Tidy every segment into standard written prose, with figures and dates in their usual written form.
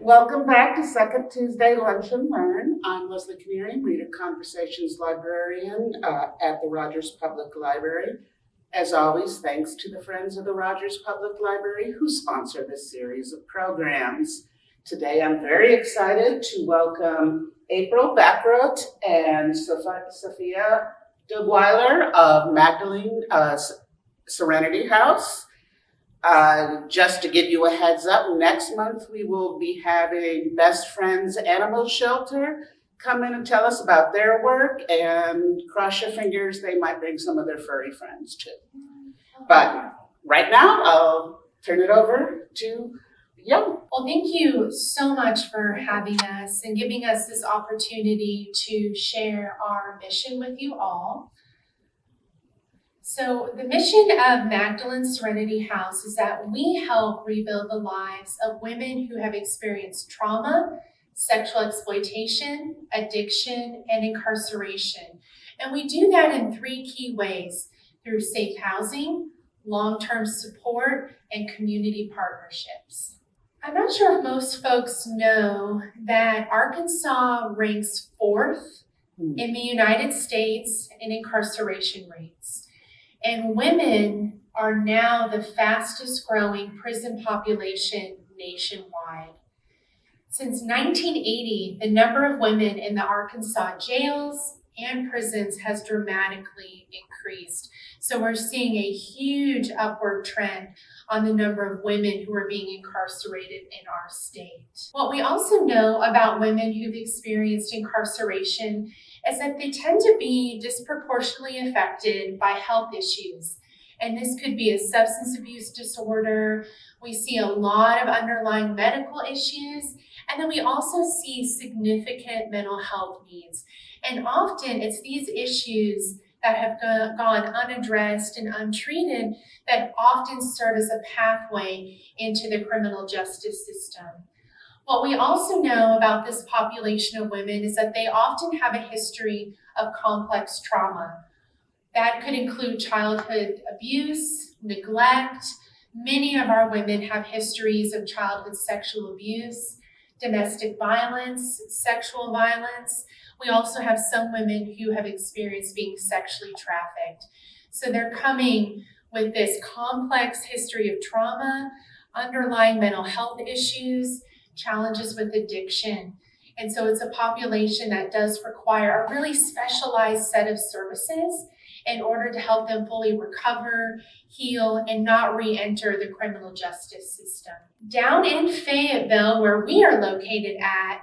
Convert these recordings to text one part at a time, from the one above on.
Welcome back to Second Tuesday Lunch and Learn. I'm Leslie Canary, Reader Conversations Librarian at the Rogers Public Library. As always, thanks to the Friends of the Rogers Public Library who sponsor this series of programs. Today I'm very excited to welcome April Backrot and Sophia DeWeiler of Magdalene Serenity House. Just to give you a heads up, next month we will be having Best Friends Animal Shelter come in and tell us about their work, and cross your fingers, they might bring some of their furry friends too. But right now, I'll turn it over to Young. Well, thank you so much for having us and giving us this opportunity to share our mission with you all. So the mission of Magdalene Serenity House is that we help rebuild the lives of women who have experienced trauma, sexual exploitation, addiction, and incarceration. And we do that in three key ways: through safe housing, long-term support, and community partnerships. I'm not sure if most folks know that Arkansas ranks 4th in the United States in incarceration rates. And women are now the fastest growing prison population nationwide. Since 1980, the number of women in the Arkansas jails and prisons has dramatically increased. So we're seeing a huge upward trend on the number of women who are being incarcerated in our state. What we also know about women who've experienced incarceration is that they tend to be disproportionately affected by health issues. And this could be a substance abuse disorder. We see a lot of underlying medical issues. And then we also see significant mental health needs. And often it's these issues that have gone unaddressed and untreated that often serve as a pathway into the criminal justice system. What we also know about this population of women is that they often have a history of complex trauma. That could include childhood abuse, neglect. Many of our women have histories of childhood sexual abuse, domestic violence, sexual violence. We also have some women who have experienced being sexually trafficked. So they're coming with this complex history of trauma, underlying mental health issues, challenges with addiction. And so it's a population that does require a really specialized set of services in order to help them fully recover, heal, and not re-enter the criminal justice system. Down in Fayetteville, where we are located at,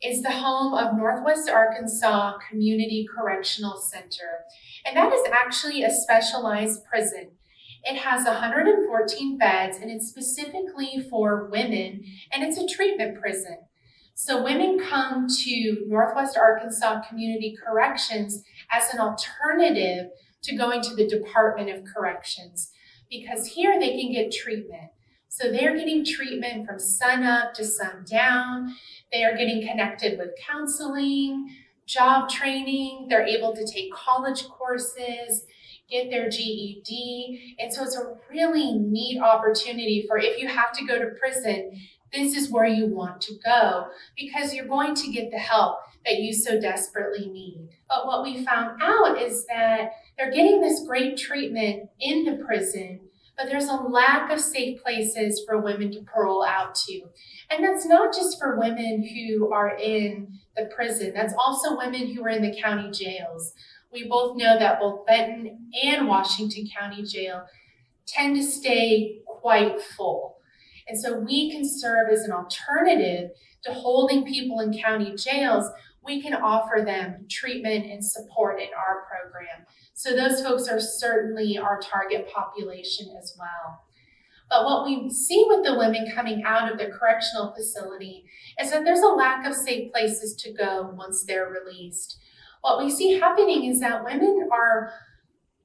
is the home of Northwest Arkansas Community Correctional Center. And that is actually a specialized prison. It has 114 beds, and it's specifically for women, and it's a treatment prison. So women come to Northwest Arkansas Community Corrections as an alternative to going to the Department of Corrections, because here they can get treatment. So they're getting treatment from sun up to sundown. They are getting connected with counseling, job training. They're able to take college courses, get their GED. And so it's a really neat opportunity for, if you have to go to prison, this is where you want to go, because you're going to get the help that you so desperately need. But what we found out is that they're getting this great treatment in the prison, but there's a lack of safe places for women to parole out to. And that's not just for women who are in the prison, that's also women who are in the county jails. We both know that both Benton and Washington County Jail tend to stay quite full. And so we can serve as an alternative to holding people in county jails. We can offer them treatment and support in our program. So those folks are certainly our target population as well. But what we see with the women coming out of the correctional facility is that there's a lack of safe places to go once they're released. What we see happening is that women are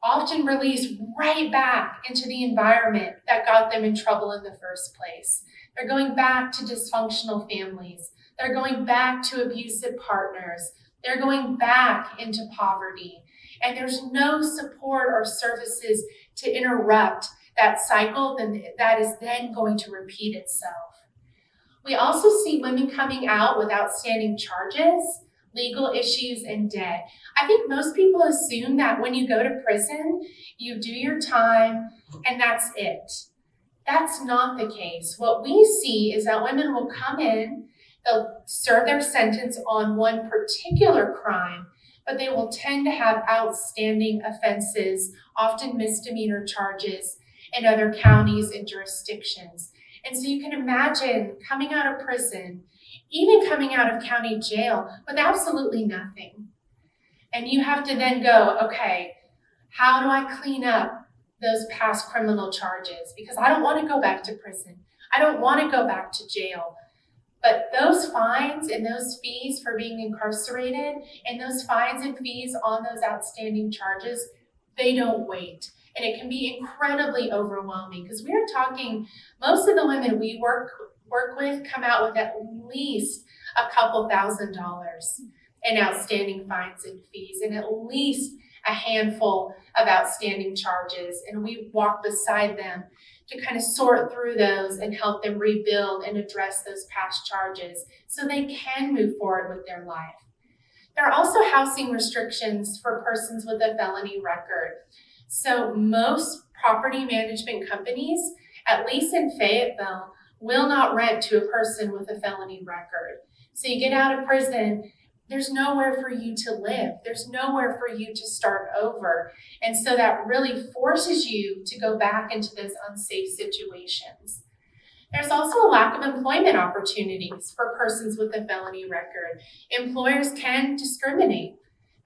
often released right back into the environment that got them in trouble in the first place. They're going back to dysfunctional families. They're going back to abusive partners. They're going back into poverty. And there's no support or services to interrupt that cycle that is then going to repeat itself. We also see women coming out with outstanding charges, legal issues, and debt. I think most people assume that when you go to prison, you do your time and that's it. That's not the case. What we see is that women will come in, they'll serve their sentence on one particular crime, but they will tend to have outstanding offenses, often misdemeanor charges in other counties and jurisdictions. And so you can imagine coming out of prison, even coming out of county jail with absolutely nothing. And you have to then go, okay, how do I clean up those past criminal charges? Because I don't want to go back to prison. I don't want to go back to jail. But those fines and those fees for being incarcerated and those fines and fees on those outstanding charges, they don't wait. And it can be incredibly overwhelming because we are talking, most of the women we work with come out with at least a couple $1,000s in outstanding fines and fees and at least a handful of outstanding charges. And we walk beside them to kind of sort through those and help them rebuild and address those past charges so they can move forward with their life. There are also housing restrictions for persons with a felony record. So most property management companies, at least in Fayetteville, will not rent to a person with a felony record. So you get out of prison, there's nowhere for you to live. There's nowhere for you to start over. And so that really forces you to go back into those unsafe situations. There's also a lack of employment opportunities for persons with a felony record. Employers can discriminate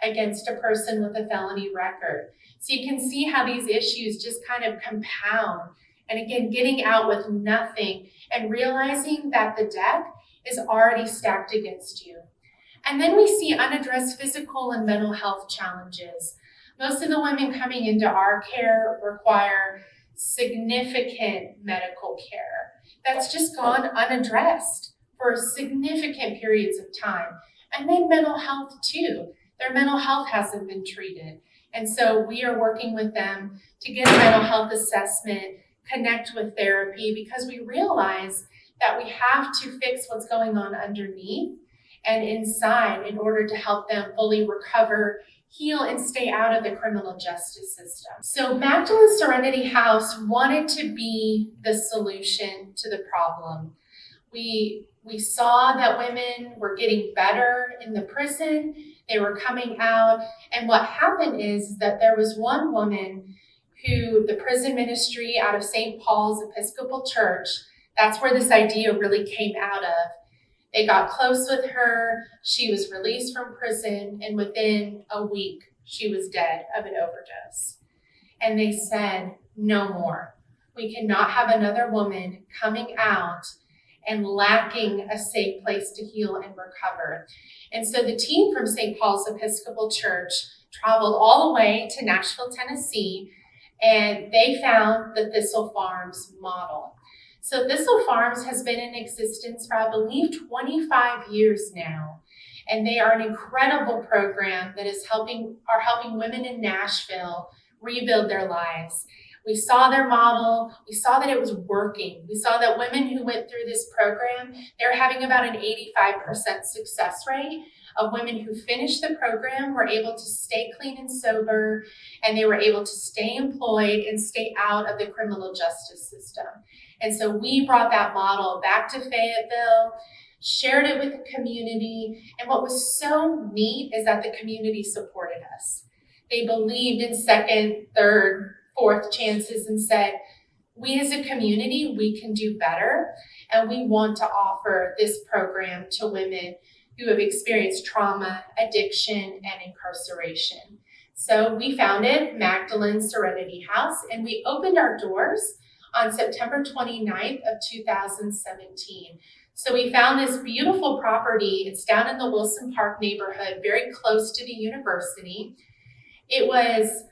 against a person with a felony record. So you can see how these issues just kind of compound. And again, getting out with nothing and realizing that the deck is already stacked against you. And then we see unaddressed physical and mental health challenges. Most of the women coming into our care require significant medical care that's just gone unaddressed for significant periods of time. And then mental health too. Their mental health hasn't been treated. And so we are working with them to get a mental health assessment, connect with therapy, because we realize that we have to fix what's going on underneath and inside in order to help them fully recover, heal, and stay out of the criminal justice system. So Magdalene Serenity House wanted to be the solution to the problem. We saw that women were getting better in the prison, they were coming out, and what happened is that there was one woman who the prison ministry out of St. Paul's Episcopal Church, that's where this idea really came out of. They got close with her, she was released from prison, and within a week, she was dead of an overdose. And they said, no more. We cannot have another woman coming out and lacking a safe place to heal and recover. And so the team from St. Paul's Episcopal Church traveled all the way to Nashville, Tennessee, and they found the Thistle Farms model. So Thistle Farms has been in existence for, I believe, 25 years now. And they are an incredible program that is helping women in Nashville rebuild their lives. We saw their model, we saw that it was working. We saw that women who went through this program, they're having about an 85% success rate of women who finished the program were able to stay clean and sober, and they were able to stay employed and stay out of the criminal justice system. And so we brought that model back to Fayetteville, shared it with the community, and what was so neat is that the community supported us. They believed in second, third, fourth chances and said, we as a community, we can do better, and we want to offer this program to women who have experienced trauma, addiction, and incarceration. So we founded Magdalene Serenity House, and we opened our doors on September 29th of 2017. So we found this beautiful property. It's down in the Wilson Park neighborhood, very close to the university. It was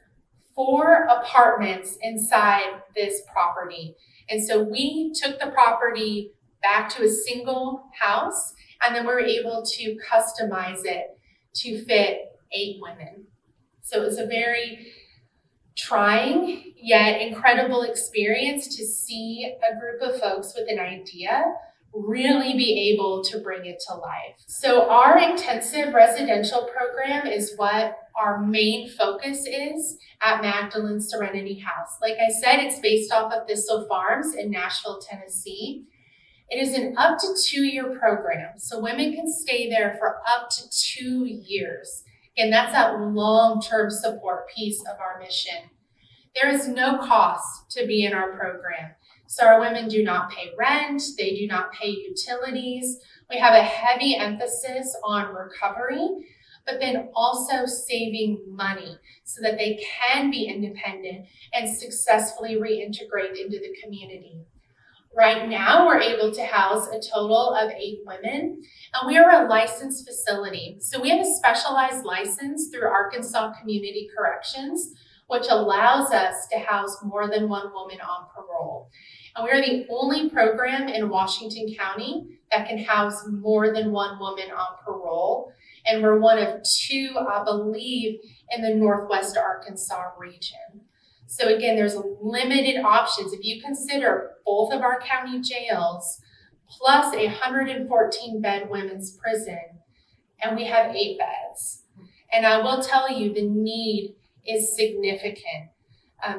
4 apartments inside this property. And so we took the property back to a single house, and then we were able to customize it to fit 8 women. So it was a very trying yet incredible experience to see a group of folks with an idea really be able to bring it to life. So our intensive residential program is what our main focus is at Magdalene Serenity House. Like I said, it's based off of Thistle Farms in Nashville, Tennessee. It is an up to 2-year program, so women can stay there for up to 2 years. Again, that's that long-term support piece of our mission. There is no cost to be in our program. So our women do not pay rent, they do not pay utilities. We have a heavy emphasis on recovery, but then also saving money so that they can be independent and successfully reintegrate into the community. Right now, we're able to house a total of 8 women, and we are a licensed facility. So we have a specialized license through Arkansas Community Corrections, which allows us to house more than 1 woman on parole. And we are the only program in Washington County that can house more than 1 woman on parole. And we're one of 2, I believe, in the Northwest Arkansas region. So again, there's limited options. If you consider both of our county jails plus a 114-bed women's prison, and we have 8 beds. And I will tell you, the need is significant.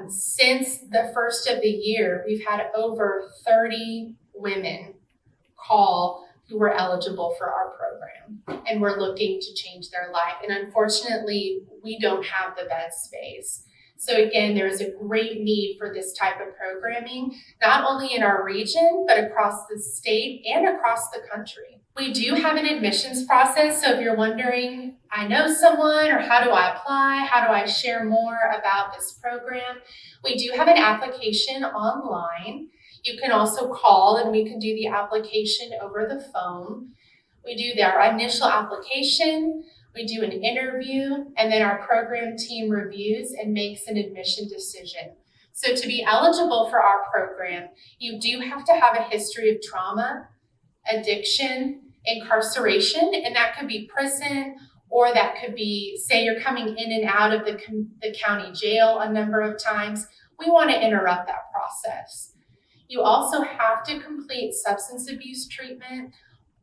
Since the first of the year, we've had over 30 women call who were eligible for our program, and we're looking to change their life. And unfortunately, we don't have the bed space. So again, there's a great need for this type of programming, not only in our region, but across the state and across the country. We do have an admissions process, so if you're wondering, I know someone, or how do I apply? How do I share more about this program? We do have an application online. You can also call and we can do the application over the phone. We do our initial application, we do an interview, and then our program team reviews and makes an admission decision. So to be eligible for our program, you do have to have a history of trauma, addiction, incarceration, and that could be prison, or that could be, say you're coming in and out of the county jail a number of times. We want to interrupt that process. You also have to complete substance abuse treatment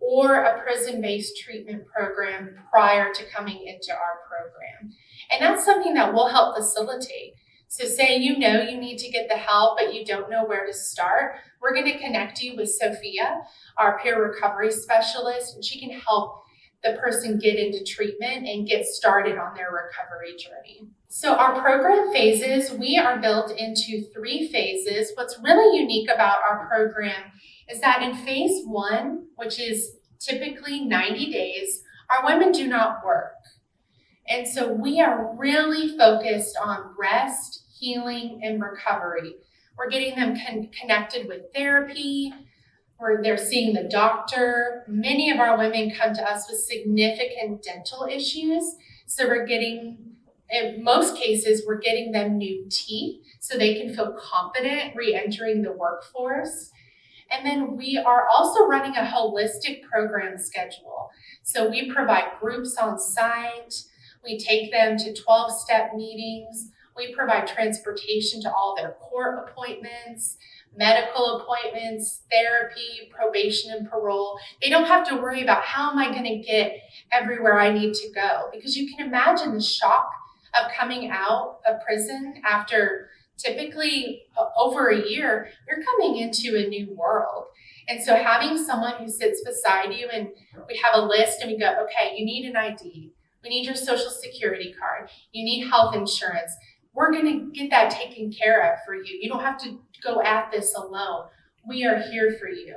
or a prison-based treatment program prior to coming into our program. And that's something that we'll help facilitate. So say you know you need to get the help, but you don't know where to start, we're going to connect you with Sophia, our peer recovery specialist, and she can help the person get into treatment and get started on their recovery journey. So our program phases, we are built into 3 phases. What's really unique about our program is that in phase 1, which is typically 90 days, our women do not work. And so we are really focused on rest, healing, and recovery. We're getting them connected with therapy, where they're seeing the doctor. Many of our women come to us with significant dental issues. So we're getting, in most cases, we're getting them new teeth so they can feel confident re-entering the workforce. And then we are also running a holistic program schedule. So we provide groups on site. We take them to 12-step meetings. We provide transportation to all their court appointments, medical appointments, therapy, probation, and parole. They don't have to worry about how am I going to get everywhere I need to go, because you can imagine the shock of coming out of prison after typically over a year. You're coming into a new world. And so having someone who sits beside you, and we have a list and we go, okay, you need an ID. We need your social security card. You need health insurance. We're going to get that taken care of for you. You don't have to go at this alone. We are here for you.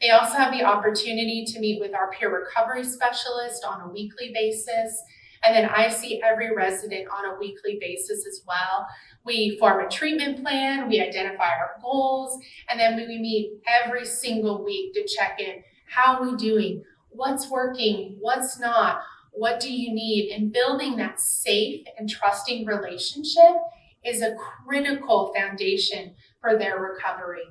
They also have the opportunity to meet with our peer recovery specialist on a weekly basis. And then I see every resident on a weekly basis as well. We form a treatment plan, we identify our goals, and then we meet every single week to check in. How are we doing? What's working? What's not? What do you need? And building that safe and trusting relationship is a critical foundation for their recovery.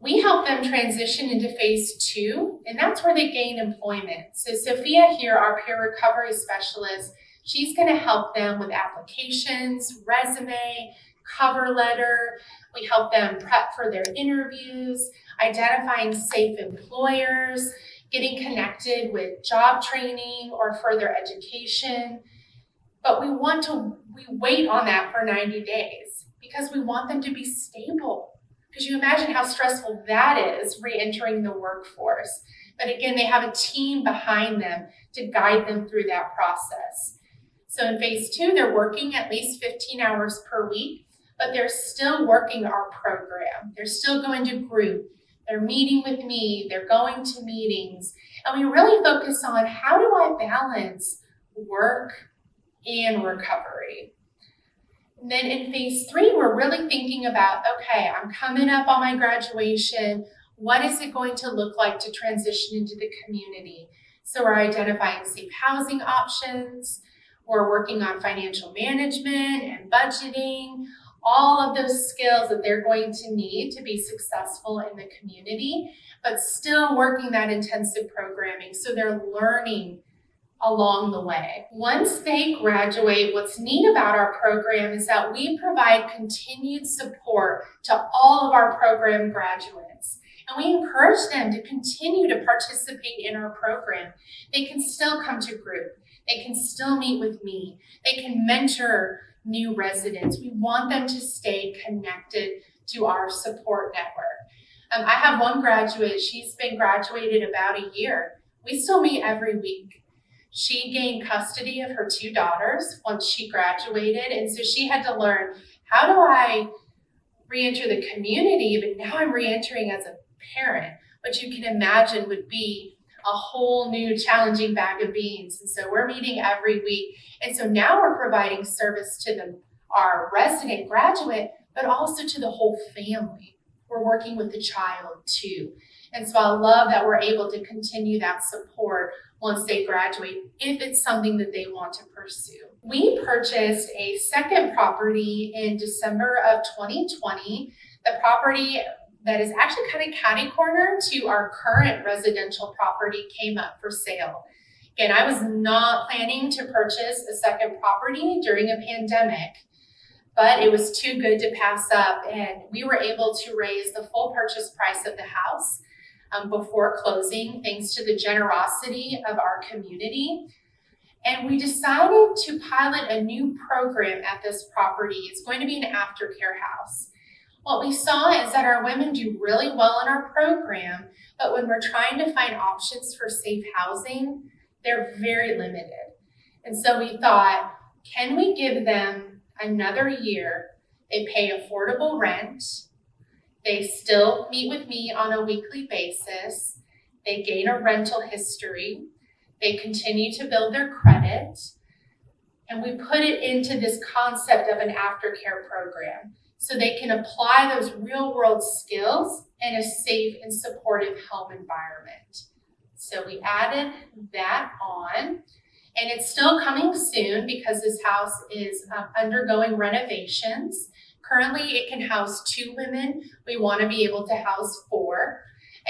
We help them transition into phase 2, and that's where they gain employment. So Sophia here, our peer recovery specialist, she's going to help them with applications, resume, cover letter. We help them prep for their interviews, identifying safe employers, getting connected with job training or further education. But we wait on that for 90 days because we want them to be stable. Because you imagine how stressful that is, re-entering the workforce. But again, they have a team behind them to guide them through that process. So in phase 2, they're working at least 15 hours per week, but they're still working our program. They're still going to group. They're meeting with me. They're going to meetings. And we really focus on how do I balance work and recovery. And then in phase 3, we're really thinking about, okay, I'm coming up on my graduation. What is it going to look like to transition into the community? So we're identifying safe housing options. We're working on financial management and budgeting, all of those skills that they're going to need to be successful in the community, but still working that intensive programming so they're learning along the way. Once they graduate, what's neat about our program is that we provide continued support to all of our program graduates. And we encourage them to continue to participate in our program. They can still come to group. They can still meet with me. They can mentor new residents. We want them to stay connected to our support network. I have one graduate. She's been graduated about a year. We still meet every week. She gained custody of her 2 daughters once she graduated, and so she had to learn, how do I re-enter the community, but now I'm re-entering as a parent, which you can imagine would be a whole new challenging bag of beans. And so we're meeting every week. And so now we're providing service to our resident graduate, but also to the whole family. We're working with the child too. And so I love that we're able to continue that support once they graduate, if it's something that they want to pursue. We purchased a second property in December of 2020. The property that is actually kind of catty-corner to our current residential property came up for sale. Again, I was not planning to purchase a second property during a pandemic, but it was too good to pass up, and we were able to raise the full purchase price of the house before closing, thanks to the generosity of our community. And we decided to pilot a new program at this property. It's going to be an aftercare house. What we saw is that our women do really well in our program, but when we're trying to find options for safe housing, they're very limited. And so we thought, can we give them another year? They pay affordable rent. They still meet with me on a weekly basis. They gain a rental history. They continue to build their credit. And we put it into this concept of an aftercare program so they can apply those real-world skills in a safe and supportive home environment. So we added that on, and it's still coming soon because this house is undergoing renovations. Currently, it can house 2 women. We want to be able to house 4.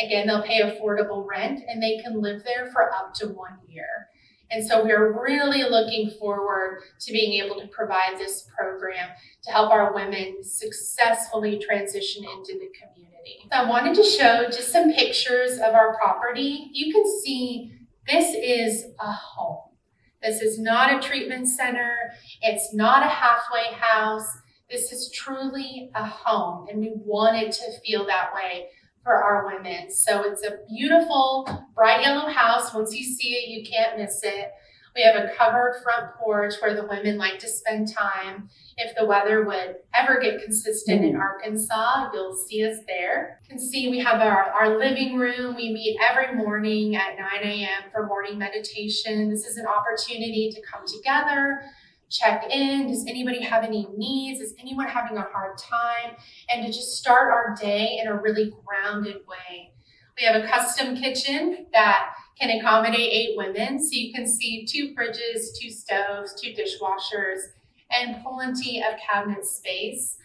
Again, they'll pay affordable rent, and they can live there for up to 1 year. And so we're really looking forward to being able to provide this program to help our women successfully transition into the community. So I wanted to show just some pictures of our property. You can see this is a home. This is not a treatment center. It's not a halfway house. This is truly a home, and we wanted to feel that way for our women. So it's a beautiful, bright yellow house. Once you see it, you can't miss it. We have a covered front porch where the women like to spend time. If the weather would ever get consistent in Arkansas, you'll see us there. You can see we have our living room. We meet every morning at 9 a.m. for morning meditation. This is an opportunity to come together, check in. Does anybody have any needs? Is anyone having a hard time? And to just start our day in a really grounded way. We have a custom kitchen that can accommodate 8 women. So you can see 2 fridges, 2 stoves, 2 dishwashers, and plenty of cabinet space.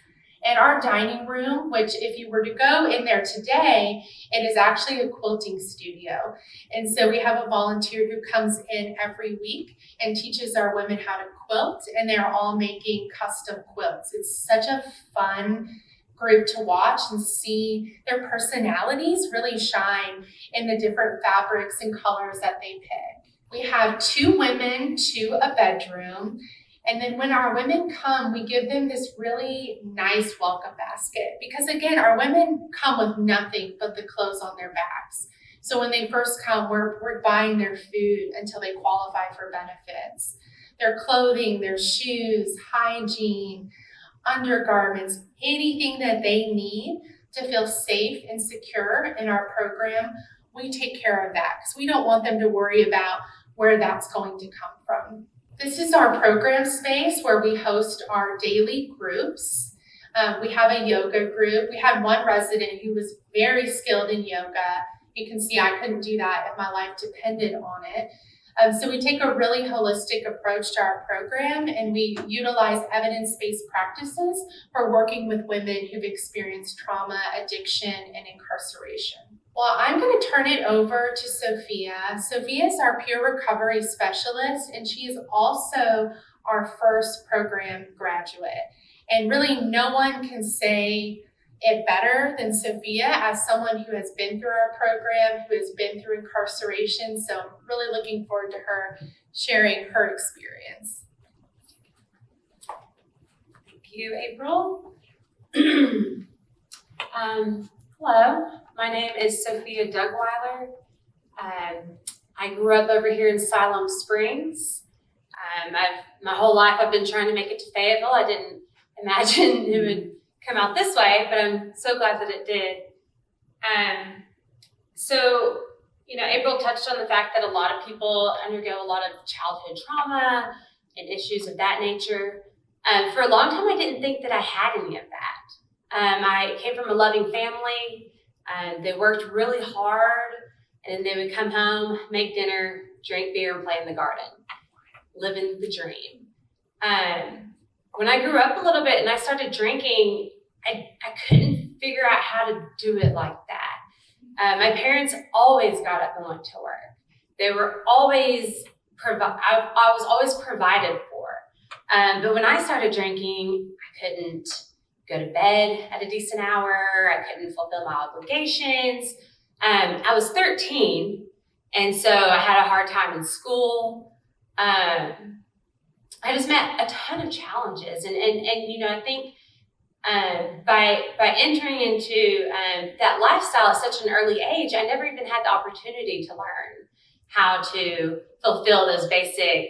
And our dining room, which if you were to go in there today, it is actually a quilting studio. And so we have a volunteer who comes in every week and teaches our women how to quilt, and they're all making custom quilts. It's such a fun group to watch and see their personalities really shine in the different fabrics and colors that they pick. We have 2 women to a bedroom. And then when our women come, we give them this really nice welcome basket. Because again, our women come with nothing but the clothes on their backs. So when they first come, we're buying their food until they qualify for benefits. Their clothing, their shoes, hygiene, undergarments, anything that they need to feel safe and secure in our program, we take care of that. Because we don't want them to worry about where that's going to come from. This is our program space where we host our daily groups. We have a yoga group. We had one resident who was very skilled in yoga. You can see I couldn't do that if my life depended on it. So we take a really holistic approach to our program, and we utilize evidence-based practices for working with women who've experienced trauma, addiction, and incarceration. Well, I'm going to turn it over to Sophia. Sophia is our peer recovery specialist, and she is also our first program graduate. And really no one can say it better than Sophia as someone who has been through our program, who has been through incarceration. So I'm really looking forward to her sharing her experience. Thank you, April. Hello, my name is Sophia Dugweiler. I grew up over here in Siloam Springs. My whole life I've been trying to make it to Fayetteville. I didn't imagine it would come out this way, but I'm so glad that it did. So, April touched on the fact that a lot of people undergo a lot of childhood trauma and issues of that nature. For a long time, I didn't think that I had any of that. I came from a loving family. They worked really hard, and they would come home, make dinner, drink beer, and play in the garden, living the dream. When I grew up a little bit and I started drinking, I couldn't figure out how to do it like that. My parents always got up and went to work. They were always, I was always provided for. But when I started drinking, I couldn't go to bed at a decent hour. I couldn't fulfill my obligations. I was 13, and so I had a hard time in school. I just met a ton of challenges, and I think by entering into that lifestyle at such an early age, I never even had the opportunity to learn how to fulfill those basic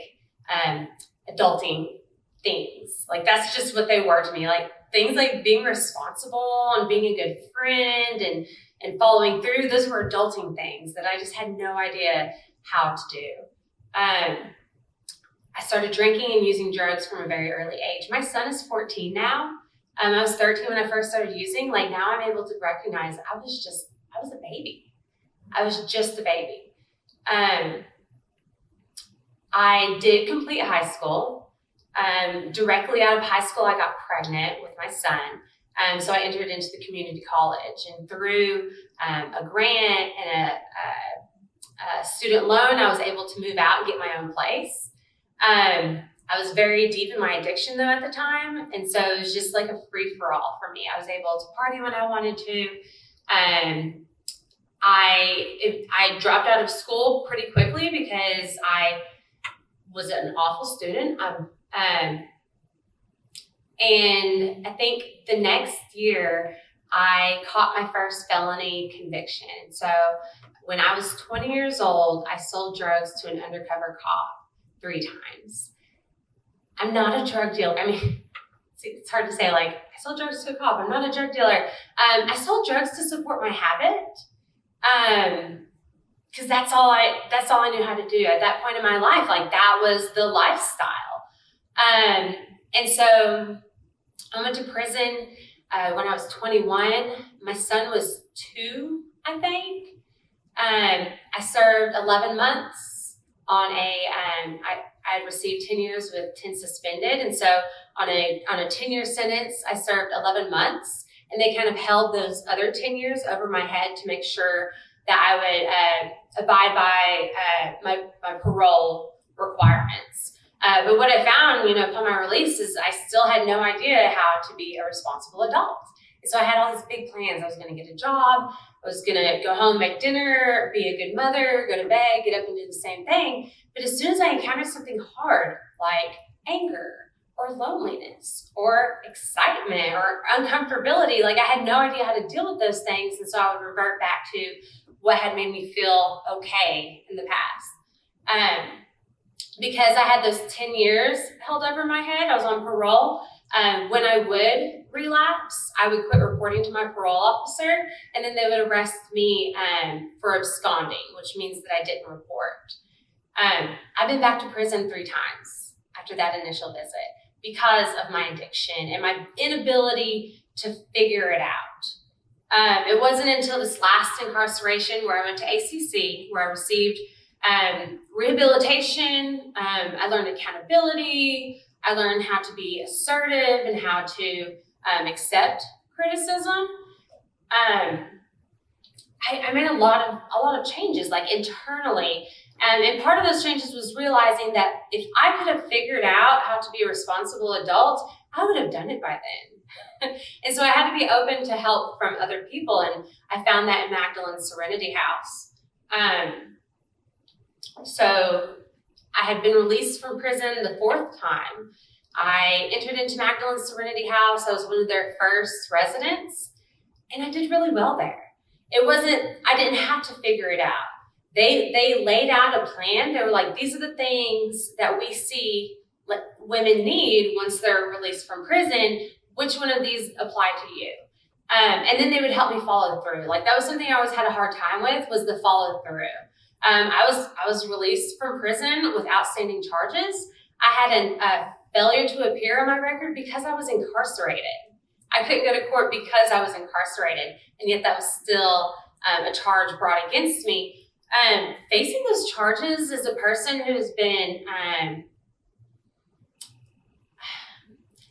adulting things. Like, that's just what they were to me. Like, things like being responsible and being a good friend and following through, those were adulting things that I just had no idea how to do. I started drinking and using drugs from a very early age. My son is 14 now. I was 13 when I first started using. Like, now I'm able to recognize I was a baby. I was just a baby. I did complete high school. Directly out of high school, I got pregnant with my son. So I entered into the community college, and through a grant and a student loan, I was able to move out and get my own place. I was very deep in my addiction though at the time, and so it was just like a free-for-all for me. I was able to party when I wanted to. I dropped out of school pretty quickly because I was an awful student. And I think the next year I caught my first felony conviction. So when I was 20 years old, I sold drugs to an undercover cop 3 times. I'm not a drug dealer. I mean, it's hard to say, like, I sold drugs to a cop. I'm not a drug dealer. I sold drugs to support my habit. Because that's all I knew how to do at that point in my life. Like, that was the lifestyle. And so I went to prison when I was 21. My son was 2, I think. I served 11 months on I had received 10 years with 10 suspended. And so on a 10-year sentence, I served 11 months. And they kind of held those other 10 years over my head to make sure that I would abide by my parole requirements. But what I found, upon my release is I still had no idea how to be a responsible adult. And so I had all these big plans. I was going to get a job. I was going to go home, make dinner, be a good mother, go to bed, get up and do the same thing. But as soon as I encountered something hard, like anger or loneliness or excitement or uncomfortability, like I had no idea how to deal with those things. And so I would revert back to what had made me feel okay in the past. Because I had those 10 years held over my head, I was on parole. When I would relapse, I would quit reporting to my parole officer, and then they would arrest me for absconding, which means that I didn't report. I've been back to prison 3 times after that initial visit because of my addiction and my inability to figure it out. It wasn't until this last incarceration where I went to ACC, where I received rehabilitation. I learned accountability. I learned how to be assertive and how to accept criticism. I made a lot of changes, like internally. And part of those changes was realizing that if I could have figured out how to be a responsible adult, I would have done it by then. And so I had to be open to help from other people. And I found that in Magdalene Serenity House. So I had been released from prison the 4th time. I entered into Magdalene Serenity House. I was one of their first residents, and I did really well there. I didn't have to figure it out. They laid out a plan. They were like, these are the things that we see women need once they're released from prison. Which one of these apply to you? And then they would help me follow through. Like that was something I always had a hard time with, was the follow through. I was released from prison with outstanding charges. I had a failure to appear on my record because I was incarcerated. I couldn't go to court because I was incarcerated, and yet that was still a charge brought against me. Facing those charges as a person who has been,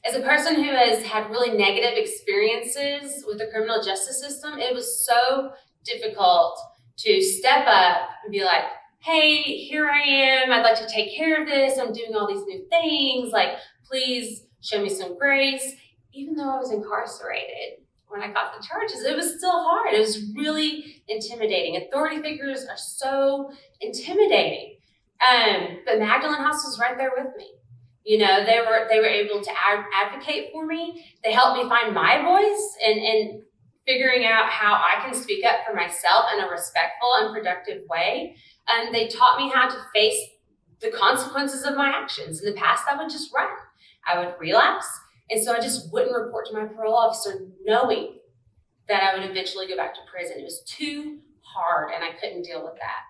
as a person who has had really negative experiences with the criminal justice system, it was so difficult to step up and be like, hey, here I am. I'd like to take care of this. I'm doing all these new things. Like, please show me some grace. Even though I was incarcerated when I got the charges, it was still hard. It was really intimidating. Authority figures are so intimidating. But Magdalene House was right there with me. They were able to advocate for me. They helped me find my voice and figuring out how I can speak up for myself in a respectful and productive way. And they taught me how to face the consequences of my actions. In the past, I would just run. I would relapse. And so I just wouldn't report to my parole officer, knowing that I would eventually go back to prison. It was too hard, and I couldn't deal with that.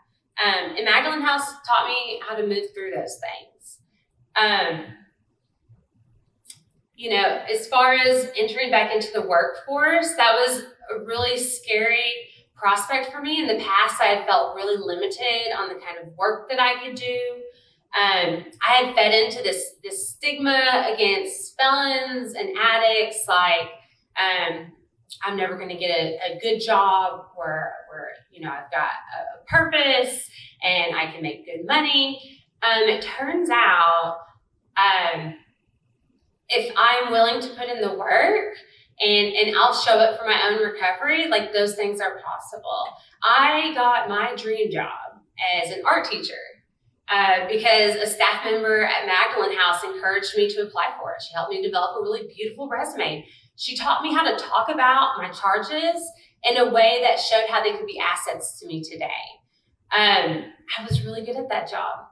And Magdalene House taught me how to move through those things. As far as entering back into the workforce, that was a really scary prospect for me. In the past, I had felt really limited on the kind of work that I could do. I had fed into this stigma against felons and addicts, like I'm never going to get a good job where I've got a purpose and I can make good money. It turns out if I'm willing to put in the work and I'll show up for my own recovery, like those things are possible. I got my dream job as an art teacher. Because a staff member at Magdalene House encouraged me to apply for it. She helped me develop a really beautiful resume. She taught me how to talk about my charges in a way that showed how they could be assets to me today. I was really good at that job.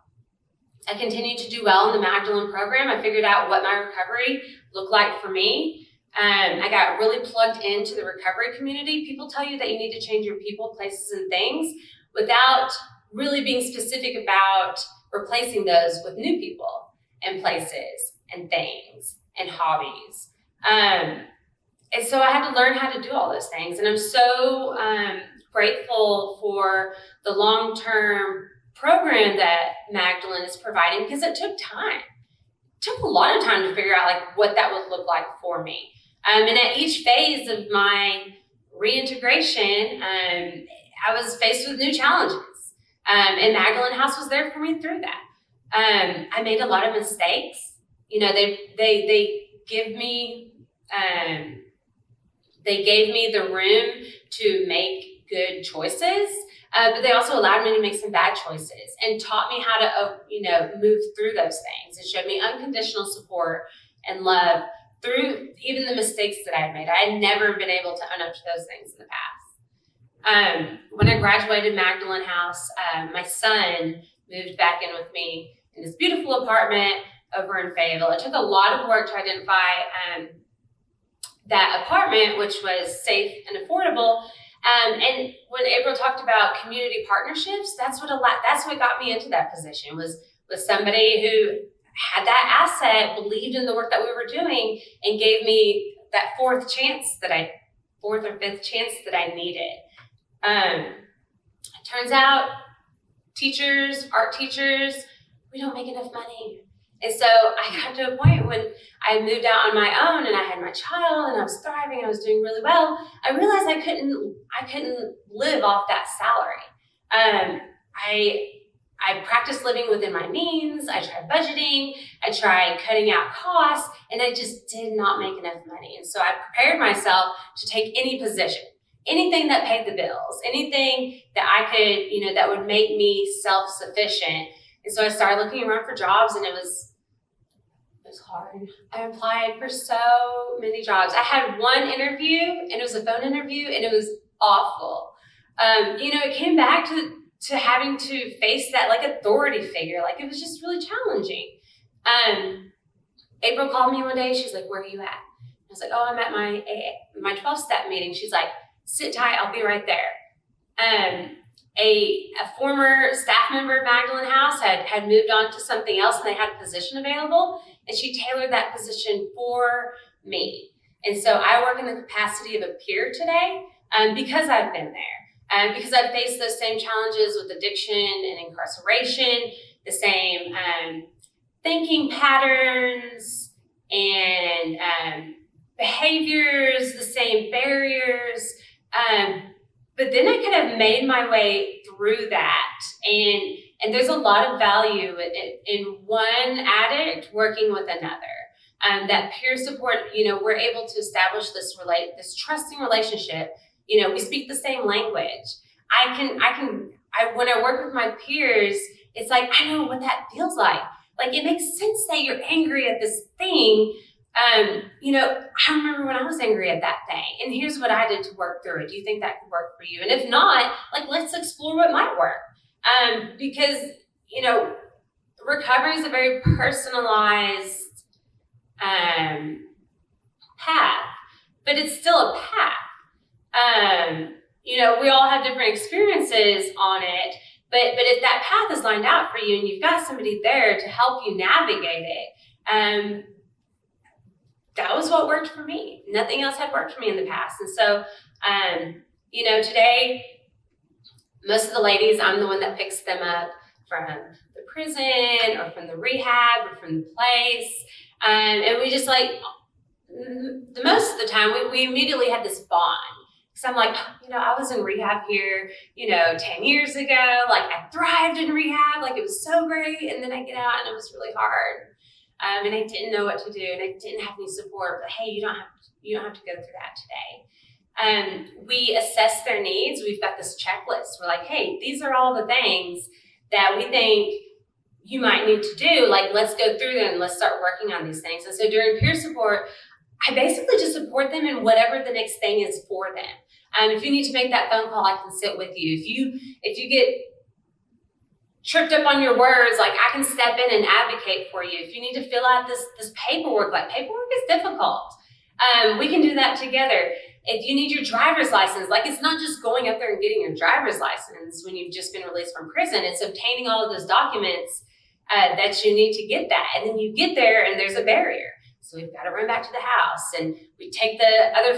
I continued to do well in the Magdalene program. I figured out what my recovery looked like for me. I got really plugged into the recovery community. People tell you that you need to change your people, places, and things without really being specific about replacing those with new people and places and things and hobbies. And so I had to learn how to do all those things. And I'm so grateful for the long-term program that Magdalene is providing, because it took time. It took a lot of time to figure out like what that would look like for me. And at each phase of my reintegration, I was faced with new challenges. And Magdalene House was there for me through that. I made a lot of mistakes. You know, they gave me the room to make good choices, but they also allowed me to make some bad choices and taught me how to, move through those things. It showed me unconditional support and love through even the mistakes that I had made. I had never been able to own up to those things in the past. When I graduated Magdalene House, my son moved back in with me in this beautiful apartment over in Fayetteville. It took a lot of work to identify that apartment, which was safe and affordable. And when April talked about community partnerships, that's what got me into that position, was somebody who had that asset, believed in the work that we were doing, and gave me that fourth or fifth chance that I needed. It turns out art teachers, we don't make enough money. And so I got to a point when I moved out on my own and I had my child and I was thriving, I was doing really well. I realized I couldn't live off that salary. I practiced living within my means. I tried budgeting. I tried cutting out costs, and I just did not make enough money. And so I prepared myself to take any position, anything that paid the bills, anything that I could, that would make me self-sufficient. And so I started looking around for jobs, and it was hard. I applied for so many jobs. I had one interview, and it was a phone interview, and it was awful. It came back to having to face that like authority figure. Like, it was just really challenging. April called me one day. She's like, "Where are you at?" I was like, "Oh, I'm at my 12-step meeting." She's like, "Sit tight, I'll be right there." A former staff member of Magdalene House had moved on to something else, and they had a position available, and she tailored that position for me. And so I work in the capacity of a peer today, because I've been there, because I've faced those same challenges with addiction and incarceration, the same thinking patterns and behaviors, the same barriers. But then I could have made my way through that. And there's a lot of value in one addict working with another. That peer support, we're able to establish this trusting relationship. We speak the same language. When I work with my peers, it's like, I know what that feels like. Like, it makes sense that you're angry at this thing. I remember when I was angry at that thing, and here's what I did to work through it. Do you think that could work for you? And if not, like, let's explore what might work. Because, recovery is a very personalized path, but it's still a path. We all have different experiences on it, but if that path is lined out for you and you've got somebody there to help you navigate it, that was what worked for me. Nothing else had worked for me in the past. And so, today, most of the ladies, I'm the one that picks them up from the prison or from the rehab or from the place. And we just the most of the time, we immediately had this bond. So I'm like, I was in rehab here, 10 years ago. Like, I thrived in rehab. Like, it was so great. And then I get out and it was really hard. And I didn't know what to do, and I didn't have any support. But hey, you don't have to go through that today. We assess their needs. We've got this checklist. We're like, hey, these are all the things that we think you might need to do. Like, let's go through them and let's start working on these things. And so during peer support, I basically just support them in whatever the next thing is for them. If you need to make that phone call, I can sit with you. If you get tripped up on your words, like, I can step in and advocate for you. If you need to fill out this paperwork, like, paperwork is difficult. We can do that together. If you need your driver's license, like, it's not just going up there and getting your driver's license when you've just been released from prison. It's obtaining all of those documents that you need to get that. And then you get there and there's a barrier. So we've got to run back to the house, and we take the other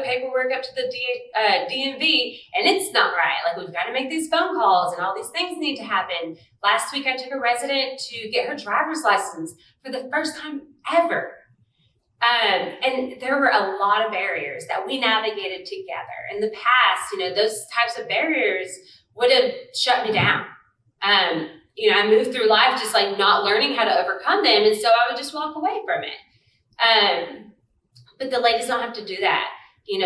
paperwork up to the DMV, and it's not right. Like, we've got to make these phone calls, and all these things need to happen. Last week, I took a resident to get her driver's license for the first time ever. And there were a lot of barriers that we navigated together. In the past, those types of barriers would have shut me down. I moved through life just like not learning how to overcome them, and so I would just walk away from it. But the ladies don't have to do that,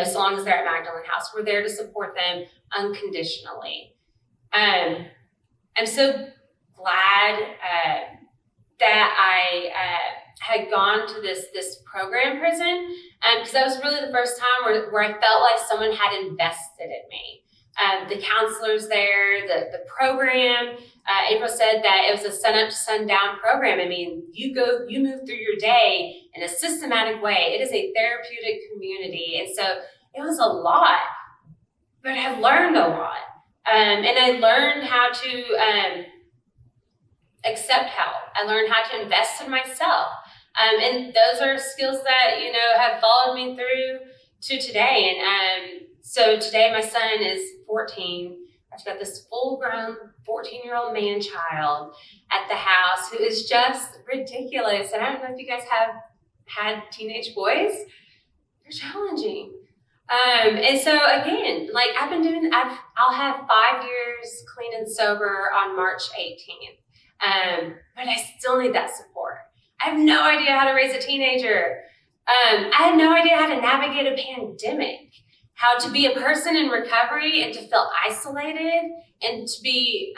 so long as they're at Magdalene House. We're there to support them unconditionally. I'm so glad that I had gone to this program prison, because that was really the first time where I felt like someone had invested in me. The counselors there, the program, April said that it was a sun up to sundown program. I mean, you move through your day in a systematic way. It is a therapeutic community. And so it was a lot, but I learned a lot. And I learned how to accept help. I learned how to invest in myself. And those are skills that, have followed me through to today. And so today my son is 14. I've got this full-grown 14-year-old man-child at the house who is just ridiculous. And I don't know if you guys have had teenage boys. They're challenging. And so again, like I'll have 5 years clean and sober on March 18th. But I still need that support. I have no idea how to raise a teenager. I had no idea how to navigate a pandemic, how to be a person in recovery and to feel isolated and to be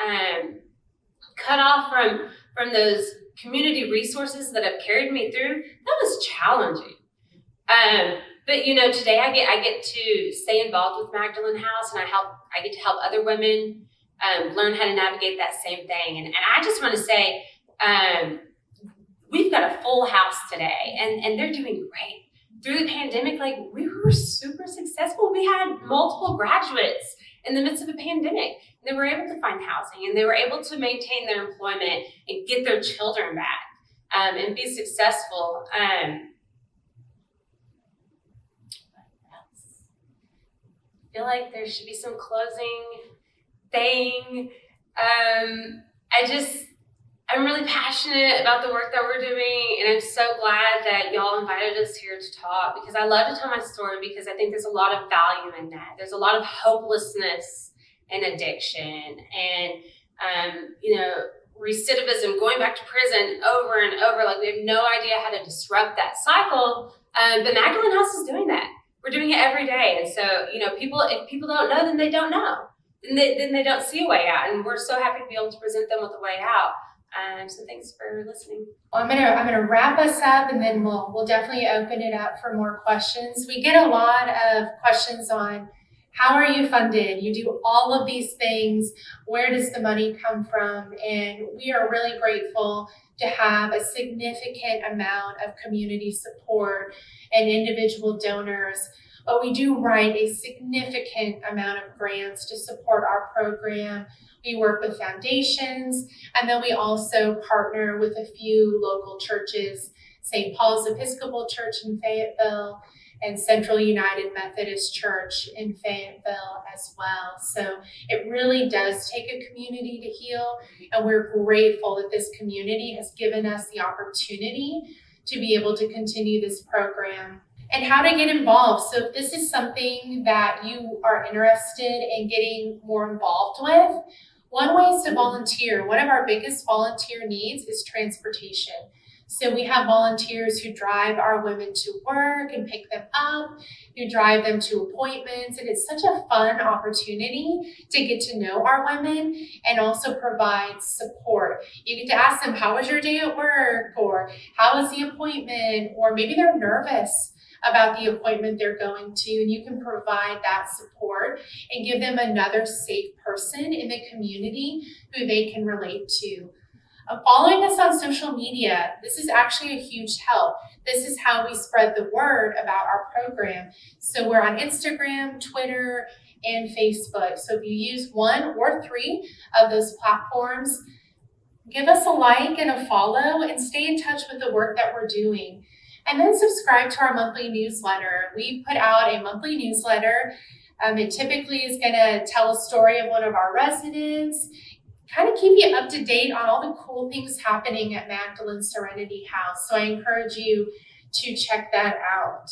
cut off from those community resources that have carried me through. That was challenging. But today I get to stay involved with Magdalene House, and I get to help other women learn how to navigate that same thing. And I just want to say, we've got a full house today, and they're doing great. Through the pandemic, we were super successful. We had multiple graduates in the midst of a pandemic. They were able to find housing, and they were able to maintain their employment and get their children back and be successful. I feel like there should be some closing thing. I'm really passionate about the work that we're doing, and I'm so glad that y'all invited us here to talk, because I love to tell my story, because I think there's a lot of value in that. There's a lot of hopelessness in addiction, and recidivism, going back to prison over and over. Like, we have no idea how to disrupt that cycle, but Magdalene House is doing that. We're doing it every day, and so if people don't know, then they don't know. Then they don't see a way out, and we're so happy to be able to present them with a way out. So thanks for listening. Well, I'm gonna wrap us up, and then we'll definitely open it up for more questions. We get a lot of questions on how are you funded? You do all of these things. Where does the money come from? And we are really grateful to have a significant amount of community support and individual donors. But we do write a significant amount of grants to support our program. We work with foundations, and then we also partner with a few local churches, St. Paul's Episcopal Church in Fayetteville and Central United Methodist Church in Fayetteville as well. So it really does take a community to heal, and we're grateful that this community has given us the opportunity to be able to continue this program. And how to get involved. So if this is something that you are interested in getting more involved with, one way is to volunteer. One of our biggest volunteer needs is transportation. So we have volunteers who drive our women to work and pick them up, who drive them to appointments, and it's such a fun opportunity to get to know our women and also provide support. You get to ask them, how was your day at work? Or how was the appointment? Or maybe they're nervous about the appointment they're going to, and you can provide that support and give them another safe person in the community who they can relate to. Following us on social media, this is actually a huge help. This is how we spread the word about our program. So we're on Instagram, Twitter, and Facebook. So if you use one or three of those platforms, give us a like and a follow and stay in touch with the work that we're doing. And then subscribe to our monthly newsletter. We put out a monthly newsletter. It typically is going to tell a story of one of our residents, kind of keep you up to date on all the cool things happening at Magdalene Serenity House. So I encourage you to check that out.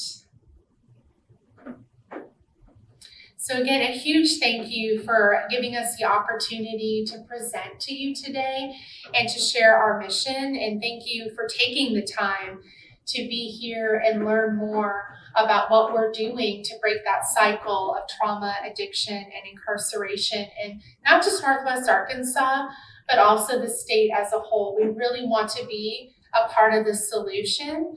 So again, a huge thank you for giving us the opportunity to present to you today and to share our mission. And thank you for taking the time to be here and learn more about what we're doing to break that cycle of trauma, addiction, and incarceration in not just Northwest Arkansas, but also the state as a whole. We really want to be a part of the solution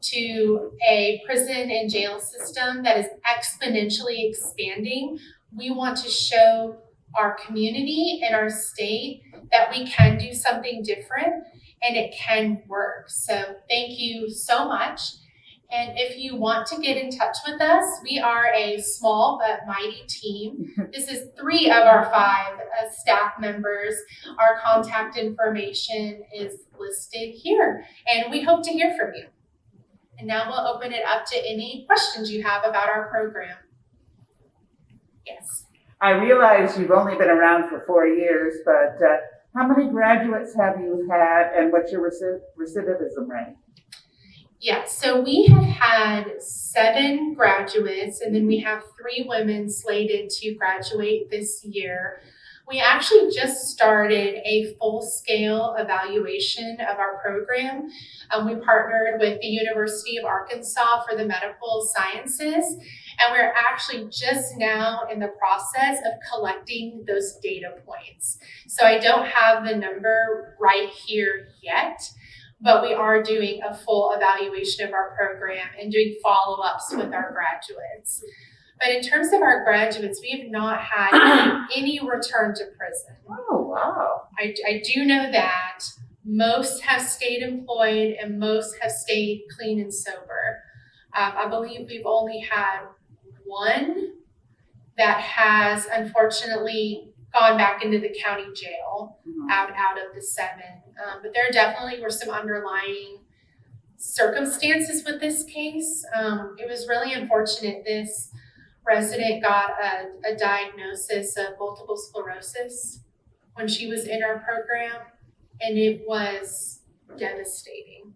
to a prison and jail system that is exponentially expanding. We want to show our community and our state that we can do something different and it can work. So thank you so much. And if you want to get in touch with us, we are a small but mighty team. This is 3 of our 5 staff members. Our contact information is listed here, and we hope to hear from you. And now we'll open it up to any questions you have about our program. Yes. I realize you've only been around for 4 years, but how many graduates have you had, and what's your recidivism rate? Yeah, so we have had 7 graduates, and then we have 3 women slated to graduate this year. We actually just started a full-scale evaluation of our program. We partnered with the University of Arkansas for the medical sciences, and we're actually just now in the process of collecting those data points. So I don't have the number right here yet, but we are doing a full evaluation of our program and doing follow-ups with our graduates. But in terms of our graduates, we have not had any return to prison. Oh, wow. I do know that most have stayed employed and most have stayed clean and sober. I believe we've only had 1 that has unfortunately gone back into the county jail out of the 7. But there definitely were some underlying circumstances with this case. It was really unfortunate. This resident got a diagnosis of multiple sclerosis when she was in our program, and it was devastating.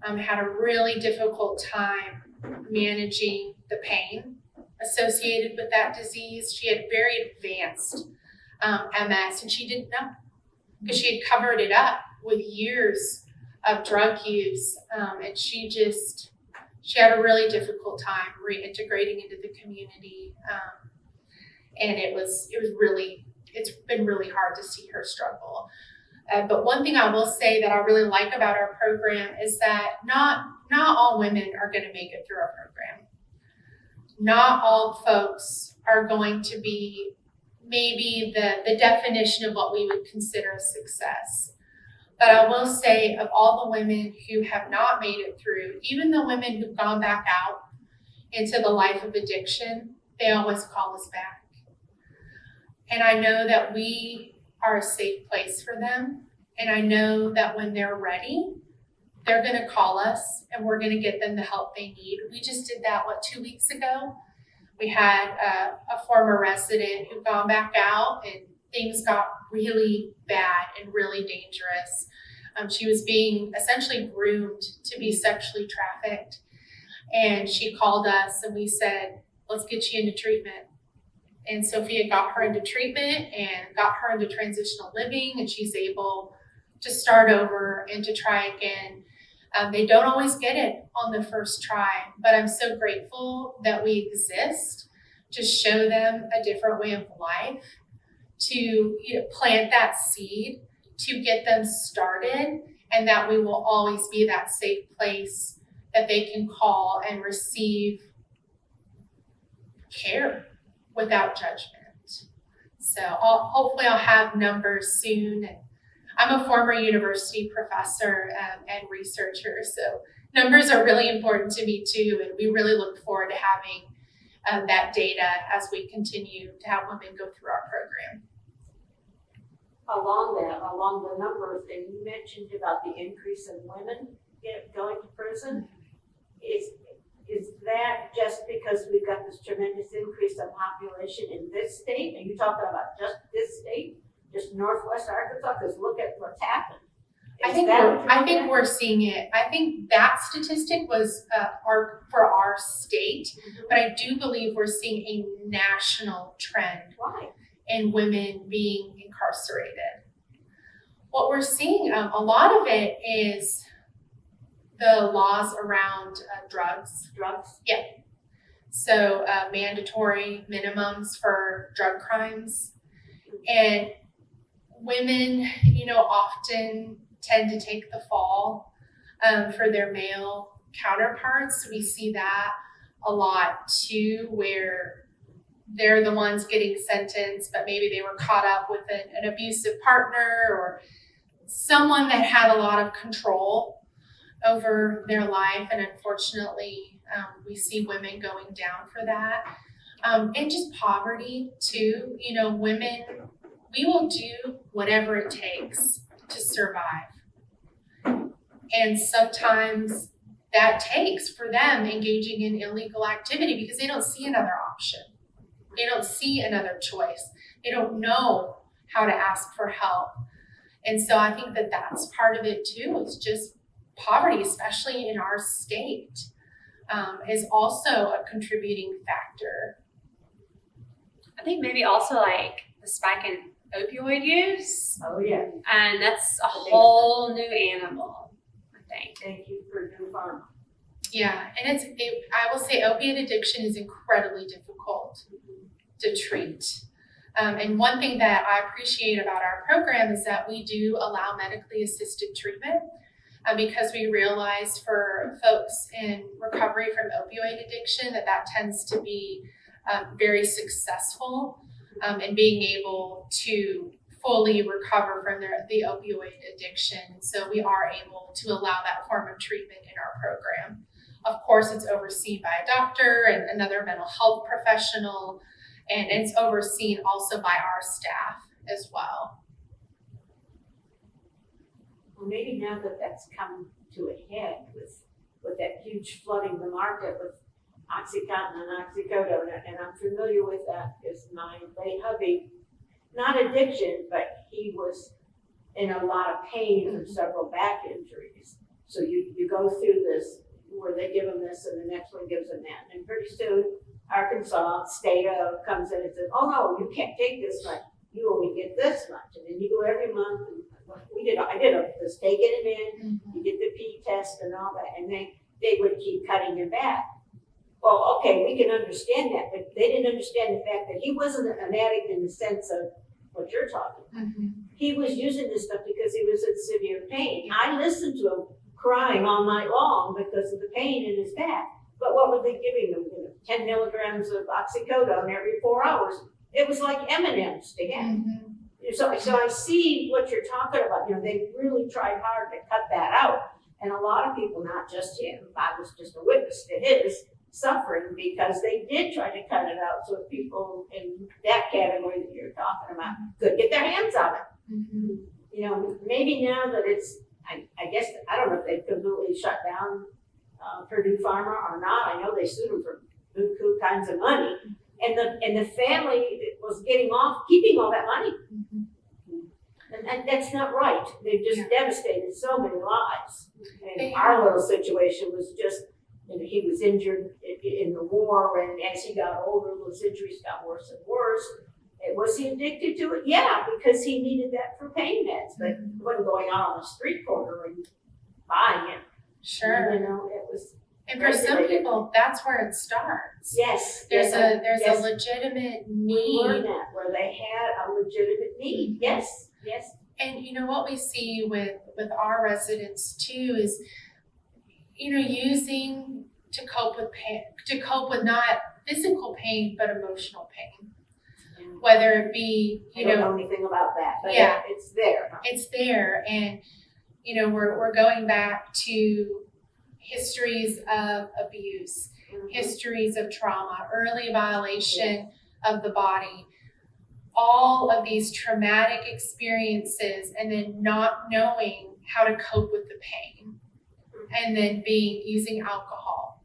Had a really difficult time managing the pain associated with that disease. She had very advanced MS, and she didn't know because she had covered it up with years of drug use, and she had a really difficult time reintegrating into the community, and it's been really hard to see her struggle. But one thing I will say that I really like about our program is that not all women are going to make it through our program. Not all folks are going to be maybe the definition of what we would consider a success. But I will say, of all the women who have not made it through, even the women who've gone back out into the life of addiction, they always call us back. And I know that we are a safe place for them. And I know that when they're ready, they're going to call us and we're going to get them the help they need. We just did that, 2 weeks ago? We had a former resident who'd gone back out and things got really bad and really dangerous. She was being essentially groomed to be sexually trafficked. And she called us and we said, let's get you into treatment. And Sophia got her into treatment and got her into transitional living, and she's able to start over and to try again. They don't always get it on the first try, but I'm so grateful that we exist to show them a different way of life, to plant that seed, to get them started, and that we will always be that safe place that they can call and receive care without judgment. So hopefully I'll have numbers soon. I'm a former university professor and researcher, so numbers are really important to me too, and we really look forward to having that data as we continue to have women go through our program. Along the numbers, and you mentioned about the increase in women going to prison. is that just because we've got this tremendous increase of population in this state? Are you talking about just this state, just Northwest Arkansas? Because look at what's happened. I think we're seeing it. I think that statistic was for our state, but I do believe we're seeing a national trend. Why? In women being incarcerated. What we're seeing, a lot of it is the laws around drugs. Drugs? Yeah. So mandatory minimums for drug crimes. And women, often tend to take the fall for their male counterparts. We see that a lot too, where they're the ones getting sentenced, but maybe they were caught up with an abusive partner or someone that had a lot of control over their life. And unfortunately, we see women going down for that. And just poverty too. Women, we will do whatever it takes to survive. And sometimes that takes for them engaging in illegal activity because they don't see another option. They don't see another choice. They don't know how to ask for help. And so I think that that's part of it too. It's just poverty, especially in our state, is also a contributing factor. I think maybe also like the spike in opioid use. Oh, yeah. And that's a whole new animal, I think. Thank you for new pharma. Yeah, and I will say opiate addiction is incredibly difficult to treat. And one thing that I appreciate about our program is that we do allow medically assisted treatment because we realize for folks in recovery from opioid addiction that tends to be very successful in being able to fully recover from the opioid addiction. So we are able to allow that form of treatment in our program. Of course, it's overseen by a doctor and another mental health professional, and it's overseen also by our staff as well. Well, maybe now that that's come to a head with that huge flooding the market with Oxycontin and Oxycodone, and I'm familiar with that because my late hubby, not addiction, but he was in a lot of pain from several back injuries. So you go through this where they give them this and the next one gives them that. And pretty soon, Arkansas state comes in and says, oh no, you can't take this much. You only get this much. And then you go every month. And I did this taking it in, you get the P test and all that, and they would keep cutting him back. Well, okay, we can understand that, but they didn't understand the fact that he wasn't an addict in the sense of what you're talking about. Mm-hmm. He was using this stuff because he was in severe pain. I listened to him crying all night long because of the pain in his back. But what were they giving him? 10 milligrams of oxycodone every 4 hours. It was like M&Ms to him. Mm-hmm. So I see what you're talking about. They really tried hard to cut that out. And a lot of people, not just him, I was just a witness to his suffering because they did try to cut it out so people in that category that you're talking about could get their hands on it. Mm-hmm. Maybe now that it's, I guess, I don't know if they've completely shut down Purdue Pharma or not. I know they sued them for buku kinds of money. And the family was getting off keeping all that money. Mm-hmm. And that's not right. They've just devastated so many lives. And our little situation was just, he was injured in the war, and as he got older, those injuries got worse and worse. And was he addicted to it? Yeah, because he needed that for pain meds, but he wasn't going out on the street corner and buying it. Sure. It was. And for some people, that's where it starts. Yes. There's a legitimate need. We learned that, where they had a legitimate need. Yes. And what we see with our residents too is, using to cope with pain, to cope with not physical pain, but emotional pain. Yeah. Whether it be, I don't know anything about that, but it's there. Huh? It's there. And, we're going back to histories of abuse, histories of trauma, early violation of the body, all of these traumatic experiences, and then not knowing how to cope with the pain, and then using alcohol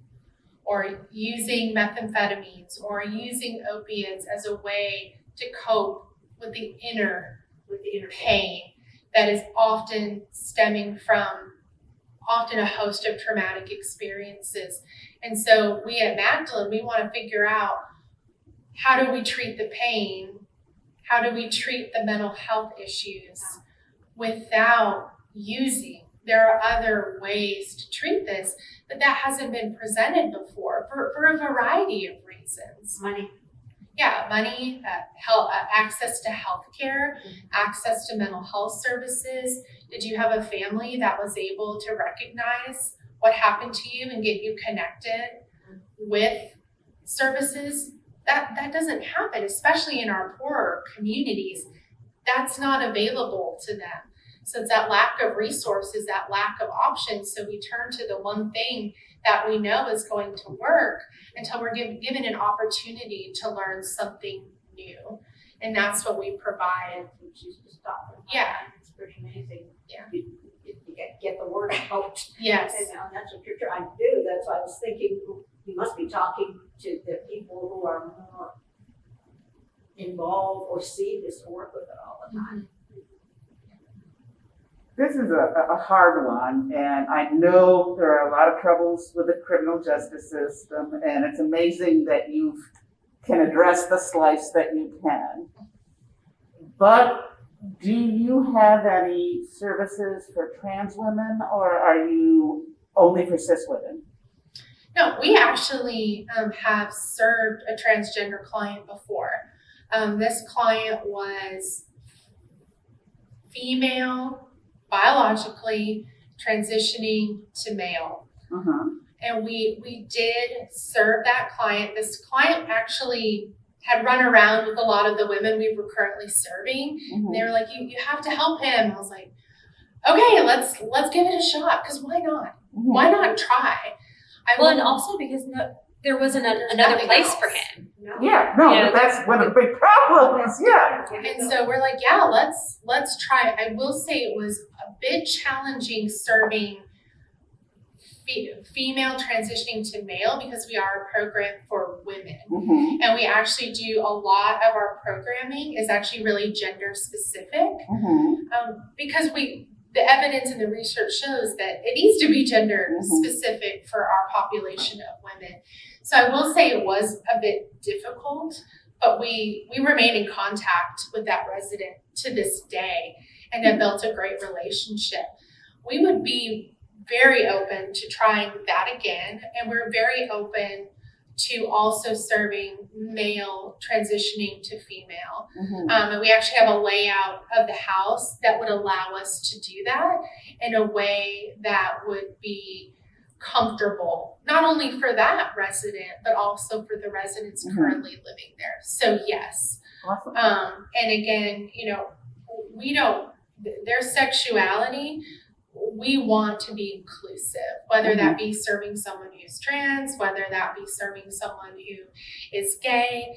or using methamphetamines or using opiates as a way to cope with the inner pain that is often stemming from a host of traumatic experiences. And so we at Magdalene, we want to figure out, how do we treat the pain? How do we treat the mental health issues without using? There are other ways to treat this, but that hasn't been presented before for a variety of reasons. Money. Yeah, money, access to healthcare, access to mental health services. Did you have a family that was able to recognize what happened to you and get you connected with services? That doesn't happen, especially in our poorer communities. That's not available to them. So it's that lack of resources, that lack of options. So we turn to the one thing that we know is going to work until we're given an opportunity to learn something new. And that's what we provide. Yeah. It's pretty amazing. Yeah. You get the word out. Yes. And that's what you're trying to do. That's why I was thinking you must be talking to the people who are more involved or see this or work with it all the time. This is a hard one, and I know there are a lot of troubles with the criminal justice system, and it's amazing that you can address the slice that you can. But do you have any services for trans women, or are you only for cis women? No, we actually have served a transgender client before. This client was female, biologically transitioning to male. And we did serve that client. This client actually had run around with a lot of the women we were currently serving. And they were like, you have to help him. I was like, okay, let's give it a shot, because why not? Why not try? And also because there wasn't another place for him. Yeah, but that's one of the big problems, yeah. And so we're like, yeah, let's try it. I will say it was a bit challenging serving female transitioning to male, because we are a program for women. And we actually do a lot of our programming is actually really gender specific, because the evidence and the research shows that it needs to be gender specific for our population of women. So I will say it was a bit difficult, but we remain in contact with that resident to this day and have built a great relationship. We would be very open to trying that again, and we're very open to also serving male transitioning to female. And we actually have a layout of the house that would allow us to do that in a way that would be comfortable, not only for that resident, but also for the residents currently living there. So yes. Awesome. And again, their sexuality, we want to be inclusive, whether that be serving someone who's trans, whether that be serving someone who is gay.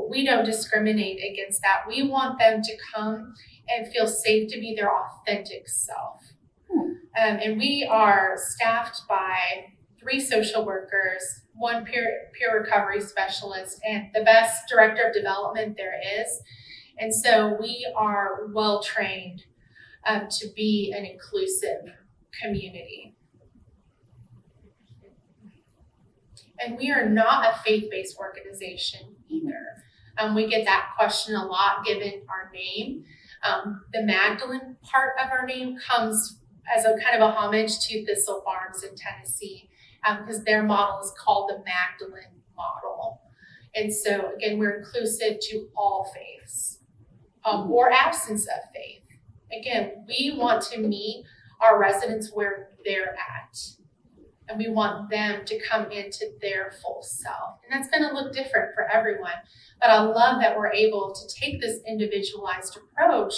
We don't discriminate against that. We want them to come and feel safe to be their authentic self. And we are staffed by 3 social workers, 1 peer recovery specialist, and the best director of development there is. And so we are well trained to be an inclusive community. And we are not a faith-based organization either. We get that question a lot given our name. The Magdalene part of our name comes as a kind of a homage to Thistle Farms in Tennessee, because their model is called the Magdalene model. And so again, we're inclusive to all faiths, or absence of faith. Again, we want to meet our residents where they're at, and we want them to come into their full self. And that's going to look different for everyone. But I love that we're able to take this individualized approach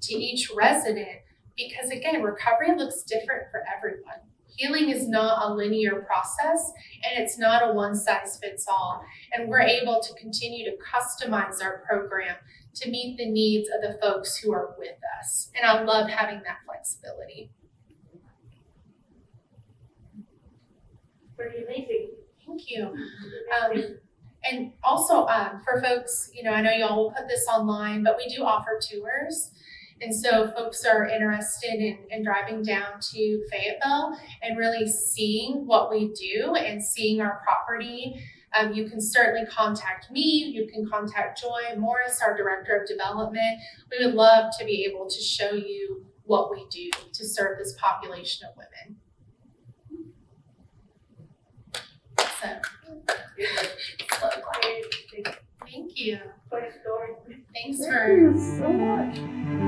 to each resident, because again, recovery looks different for everyone. Healing is not a linear process, and it's not a one-size-fits-all. And we're able to continue to customize our program to meet the needs of the folks who are with us. And I love having that flexibility. Pretty amazing. Thank you. And also, for folks, I know y'all will put this online, but we do offer tours. And so if folks are interested in driving down to Fayetteville and really seeing what we do and seeing our property, you can certainly contact me. You can contact Joy Morris, our Director of Development. We would love to be able to show you what we do to serve this population of women. So, thank you. First story. Thanks Thank for you so much.